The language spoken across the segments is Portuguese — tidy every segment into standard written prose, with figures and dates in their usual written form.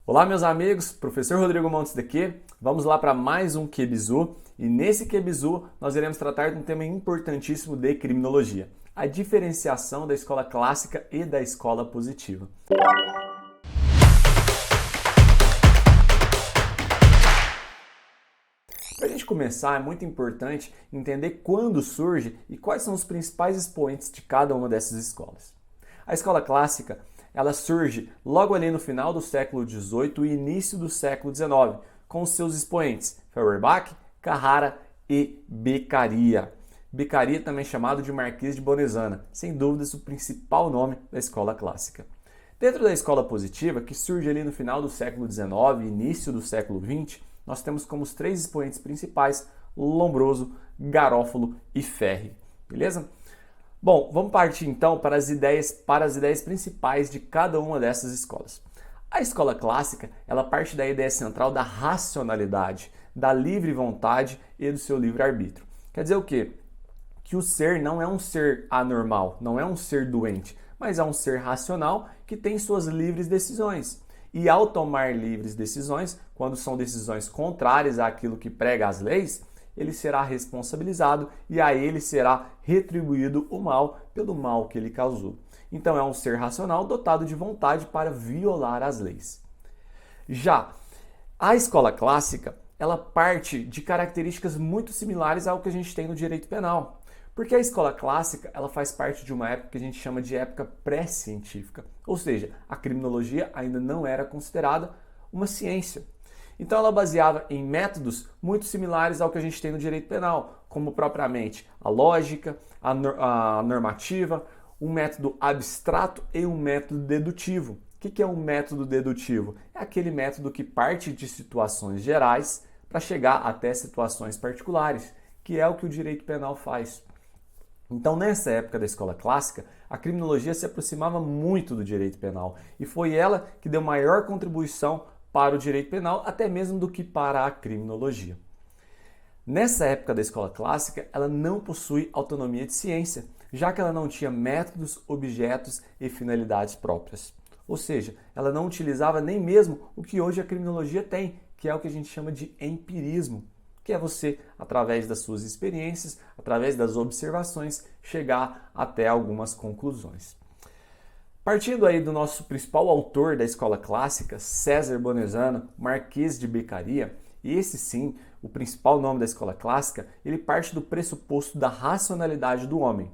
Olá, meus amigos, professor Rodrigo Montes daqui. Vamos lá para mais um QBizu e nesse QBizu nós iremos tratar de um tema importantíssimo de criminologia, a diferenciação da escola clássica e da escola positiva. Para a gente começar, é muito importante entender quando surge e quais são os principais expoentes de cada uma dessas escolas. A escola clássica ela surge logo ali no final do século XVIII e início do século XIX, com seus expoentes Feuerbach, Carrara e Beccaria. Beccaria também chamado de Marquês de Bonnesana, sem dúvidas o principal nome da escola clássica. Dentro da escola positiva, que surge ali no final do século XIX e início do século XX, nós temos como os três expoentes principais Lombroso, Garofalo e Ferri. Beleza? Bom, vamos partir então para as ideias principais de cada uma dessas escolas. A escola clássica, ela parte da ideia central da racionalidade, da livre vontade e do seu livre-arbítrio. Quer dizer o quê? Que o ser não é um ser anormal, não é um ser doente, mas é um ser racional que tem suas livres decisões. E ao tomar livres decisões, quando são decisões contrárias àquilo que prega as leis, ele será responsabilizado e a ele será retribuído o mal pelo mal que ele causou. Então é um ser racional dotado de vontade para violar as leis. Já a escola clássica, ela parte de características muito similares ao que a gente tem no direito penal. Porque a escola clássica, ela faz parte de uma época que a gente chama de época pré-científica. Ou seja, a criminologia ainda não era considerada uma ciência. Então ela baseava em métodos muito similares ao que a gente tem no direito penal, como propriamente a lógica, a normativa, um método abstrato e um método dedutivo. O que é um método dedutivo? É aquele método que parte de situações gerais para chegar até situações particulares, que é o que o direito penal faz. Então, nessa época da escola clássica, a criminologia se aproximava muito do direito penal e foi ela que deu maior contribuição para o direito penal, até mesmo do que para a criminologia. Nessa época da escola clássica, ela não possui autonomia de ciência, já que ela não tinha métodos, objetos e finalidades próprias. Ou seja, ela não utilizava nem mesmo o que hoje a criminologia tem, que é o que a gente chama de empirismo, que é você, através das suas experiências, através das observações, chegar até algumas conclusões. Partindo aí do nosso principal autor da escola clássica, César Bonnesana, Marquês de Beccaria, e esse sim, o principal nome da escola clássica, ele parte do pressuposto da racionalidade do homem.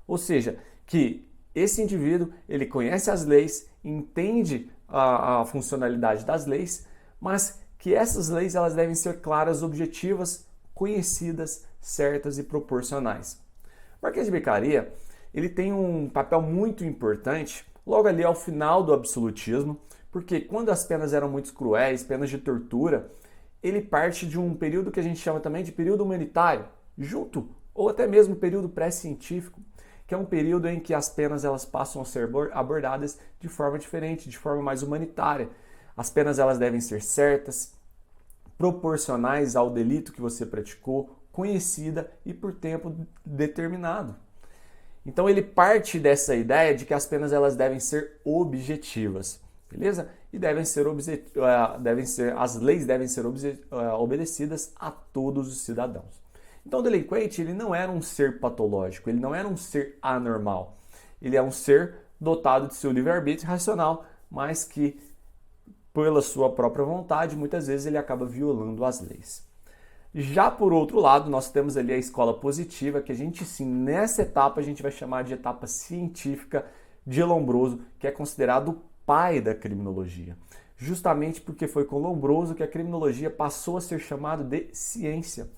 Ou seja, que esse indivíduo, ele conhece as leis, entende a funcionalidade das leis, mas que essas leis elas devem ser claras, objetivas, conhecidas, certas e proporcionais. Marquês de Beccaria, ele tem um papel muito importante logo ali ao final do absolutismo, porque quando as penas eram muito cruéis, penas de tortura, ele parte de um período que a gente chama também de período humanitário, junto ou até mesmo período pré-científico, que é um período em que as penas elas passam a ser abordadas de forma diferente, de forma mais humanitária. As penas elas devem ser certas, proporcionais ao delito que você praticou, conhecida e por tempo determinado. Então ele parte dessa ideia de que as penas elas devem ser objetivas, beleza? E as leis devem ser obedecidas a todos os cidadãos. Então o delinquente ele não era um ser patológico, ele não era um ser anormal. Ele é um ser dotado de seu livre-arbítrio racional, mas que pela sua própria vontade, muitas vezes ele acaba violando as leis. Já por outro lado, nós temos ali a escola positiva, que a gente sim, nessa etapa, a gente vai chamar de etapa científica de Lombroso, que é considerado o pai da criminologia. Justamente porque foi com Lombroso que a criminologia passou a ser chamada de ciência.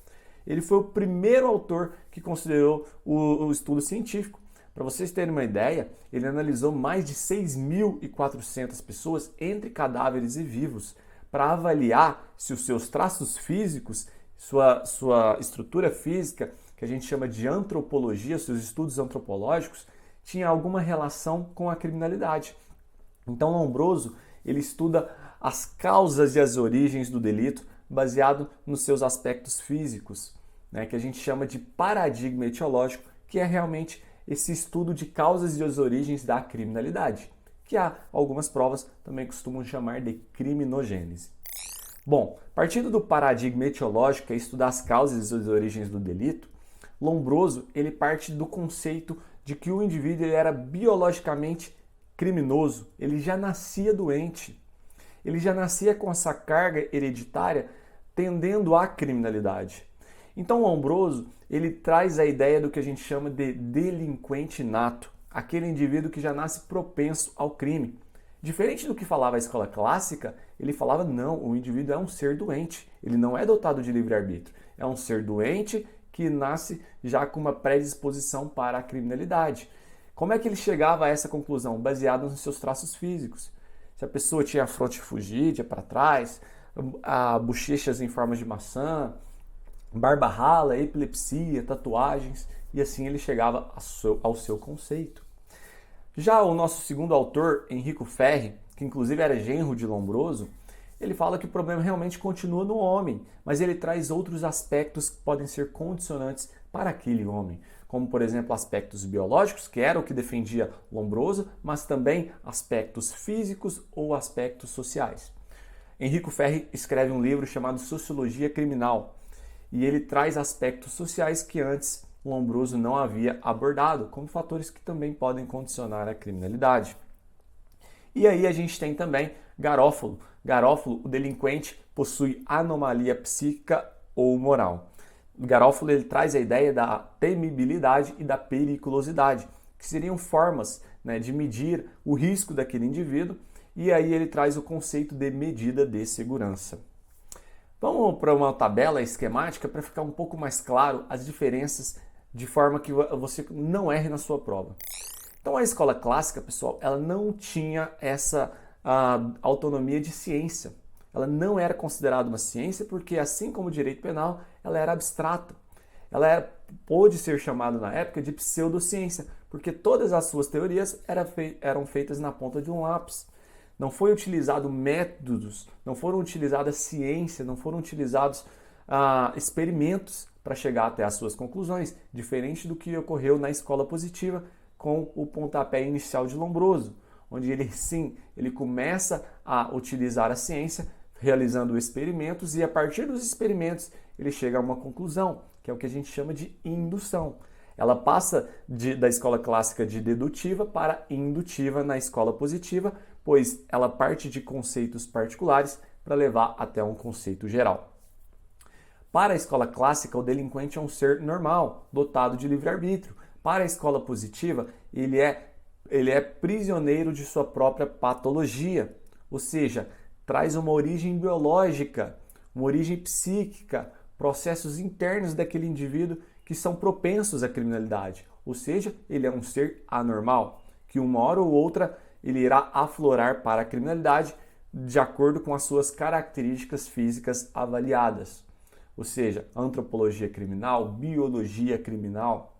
Ele foi o primeiro autor que considerou o estudo científico. Para vocês terem uma ideia, ele analisou mais de 6.400 pessoas entre cadáveres e vivos para avaliar se os seus traços físicos, sua estrutura física, que a gente chama de antropologia, seus estudos antropológicos, tinha alguma relação com a criminalidade. Então Lombroso, ele estuda as causas e as origens do delito baseado nos seus aspectos físicos, né, que a gente chama de paradigma etiológico, que é realmente esse estudo de causas e as origens da criminalidade, que há algumas provas também costumam chamar de criminogênese. Bom, partindo do paradigma etiológico, que é estudar as causas e as origens do delito, Lombroso ele parte do conceito de que o indivíduo ele era biologicamente criminoso, ele já nascia doente, ele já nascia com essa carga hereditária tendendo à criminalidade. Então Lombroso ele traz a ideia do que a gente chama de delinquente nato, aquele indivíduo que já nasce propenso ao crime. Diferente do que falava a escola clássica, ele falava não, o indivíduo é um ser doente, ele não é dotado de livre-arbítrio, é um ser doente que nasce já com uma predisposição para a criminalidade. Como é que ele chegava a essa conclusão? Baseado nos seus traços físicos. Se a pessoa tinha a fronte fugídia para trás, bochechas em forma de maçã, barba rala, epilepsia, tatuagens, e assim ele chegava ao seu conceito. Já o nosso segundo autor, Enrico Ferri, que inclusive era genro de Lombroso, ele fala que o problema realmente continua no homem, mas ele traz outros aspectos que podem ser condicionantes para aquele homem, como por exemplo aspectos biológicos, que era o que defendia Lombroso, mas também aspectos físicos ou aspectos sociais. Enrico Ferri escreve um livro chamado Sociologia Criminal, e ele traz aspectos sociais que antes Lombroso não havia abordado, como fatores que também podem condicionar a criminalidade. E aí a gente tem também Garófalo. Garófalo, o delinquente, possui anomalia psíquica ou moral. Garófalo ele traz a ideia da temibilidade e da periculosidade, que seriam formas, de medir o risco daquele indivíduo, e aí ele traz o conceito de medida de segurança. Vamos para uma tabela esquemática para ficar um pouco mais claro as diferenças, de forma que você não erre na sua prova. Então a escola clássica, pessoal, ela não tinha essa autonomia de ciência. Ela não era considerada uma ciência porque, assim como o direito penal, ela era abstrata. Pôde ser chamada na época de pseudociência, porque todas as suas teorias eram feitas na ponta de um lápis. Não foi utilizado métodos, não foram utilizadas ciência, não foram utilizados experimentos para chegar até as suas conclusões, diferente do que ocorreu na escola positiva com o pontapé inicial de Lombroso, onde ele começa a utilizar a ciência, realizando experimentos, e a partir dos experimentos ele chega a uma conclusão, que é o que a gente chama de indução. Ela passa da escola clássica de dedutiva para indutiva na escola positiva, pois ela parte de conceitos particulares para levar até um conceito geral. Para a escola clássica, o delinquente é um ser normal, dotado de livre-arbítrio. Para a escola positiva, ele é prisioneiro de sua própria patologia, ou seja, traz uma origem biológica, uma origem psíquica, processos internos daquele indivíduo que são propensos à criminalidade, ou seja, ele é um ser anormal, que uma hora ou outra ele irá aflorar para a criminalidade de acordo com as suas características físicas avaliadas, ou seja, antropologia criminal, biologia criminal.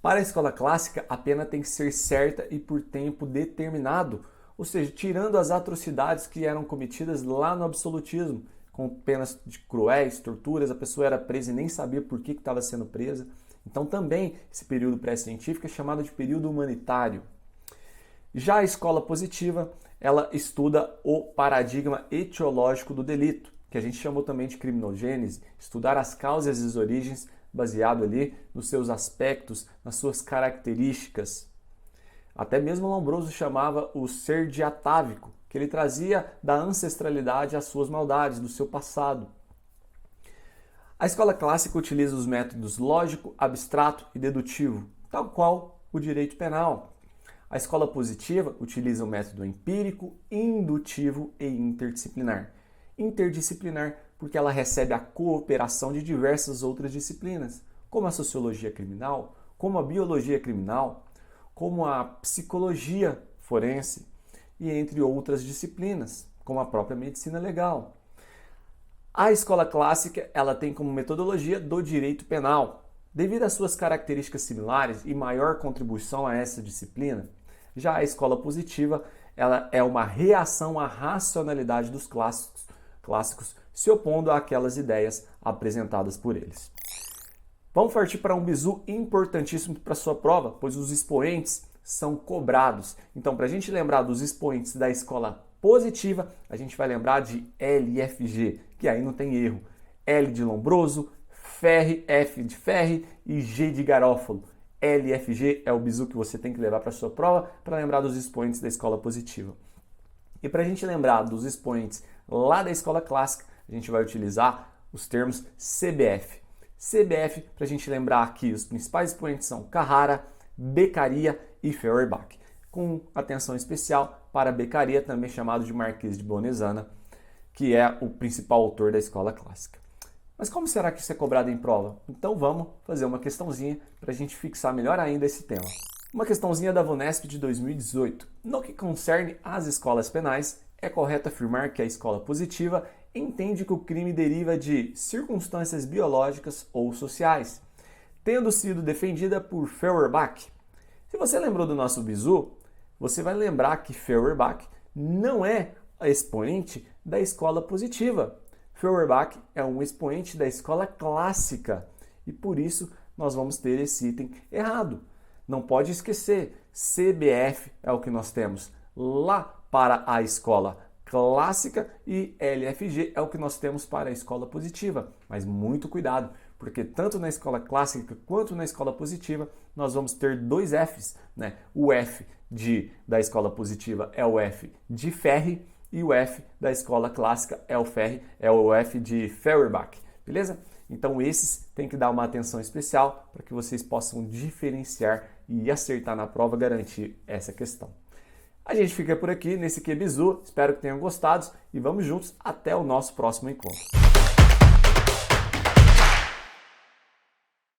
Para a escola clássica, a pena tem que ser certa e por tempo determinado, ou seja, tirando as atrocidades que eram cometidas lá no absolutismo, com penas de cruéis, torturas, a pessoa era presa e nem sabia por que estava sendo presa. Então também esse período pré-científico é chamado de período humanitário. Já a escola positiva, ela estuda o paradigma etiológico do delito, que a gente chamou também de criminogênese, estudar as causas e as origens baseado ali nos seus aspectos, nas suas características. Até mesmo Lombroso chamava o ser diatávico, que ele trazia da ancestralidade as suas maldades, do seu passado. A escola clássica utiliza os métodos lógico, abstrato e dedutivo, tal qual o direito penal. A escola positiva utiliza o método empírico, indutivo e interdisciplinar. Interdisciplinar porque ela recebe a cooperação de diversas outras disciplinas, como a sociologia criminal, como a biologia criminal, como a psicologia forense e entre outras disciplinas, como a própria medicina legal. A escola clássica, ela tem como metodologia do direito penal. Devido às suas características similares e maior contribuição a essa disciplina, já a escola positiva, ela é uma reação à racionalidade dos clássicos, se opondo àquelas ideias apresentadas por eles. Vamos partir para um bizu importantíssimo para a sua prova, pois os expoentes são cobrados. Então, para a gente lembrar dos expoentes da escola positiva, a gente vai lembrar de LFG, que aí não tem erro. L de Lombroso, F de Ferre e G de Garófalo. LFG é o bizu que você tem que levar para a sua prova para lembrar dos expoentes da escola positiva. E para a gente lembrar dos expoentes lá da escola clássica, a gente vai utilizar os termos CBF. CBF, para a gente lembrar aqui, os principais expoentes são Carrara, Beccaria e Feuerbach, com atenção especial para Beccaria, também chamado de Marquês de Bonesana, que é o principal autor da escola clássica. Mas como será que isso é cobrado em prova? Então vamos fazer uma questãozinha para a gente fixar melhor ainda esse tema. Uma questãozinha da VUNESP de 2018. No que concerne às escolas penais, é correto afirmar que a escola positiva entende que o crime deriva de circunstâncias biológicas ou sociais, tendo sido defendida por Feuerbach. Se você lembrou do nosso bizu, você vai lembrar que Feuerbach não é a expoente da escola positiva. Feuerbach é um expoente da escola clássica e por isso nós vamos ter esse item errado. Não pode esquecer, CBF é o que nós temos lá para a escola clássica e LFG é o que nós temos para a escola positiva. Mas muito cuidado, porque tanto na escola clássica quanto na escola positiva nós vamos ter dois Fs, né? O F da escola positiva é o F de Ferre e o F da escola clássica é o F de Feuerbach, beleza? Então esses tem que dar uma atenção especial para que vocês possam diferenciar e acertar na prova, garantir essa questão. A gente fica por aqui nesse QBizu, espero que tenham gostado e vamos juntos até o nosso próximo encontro.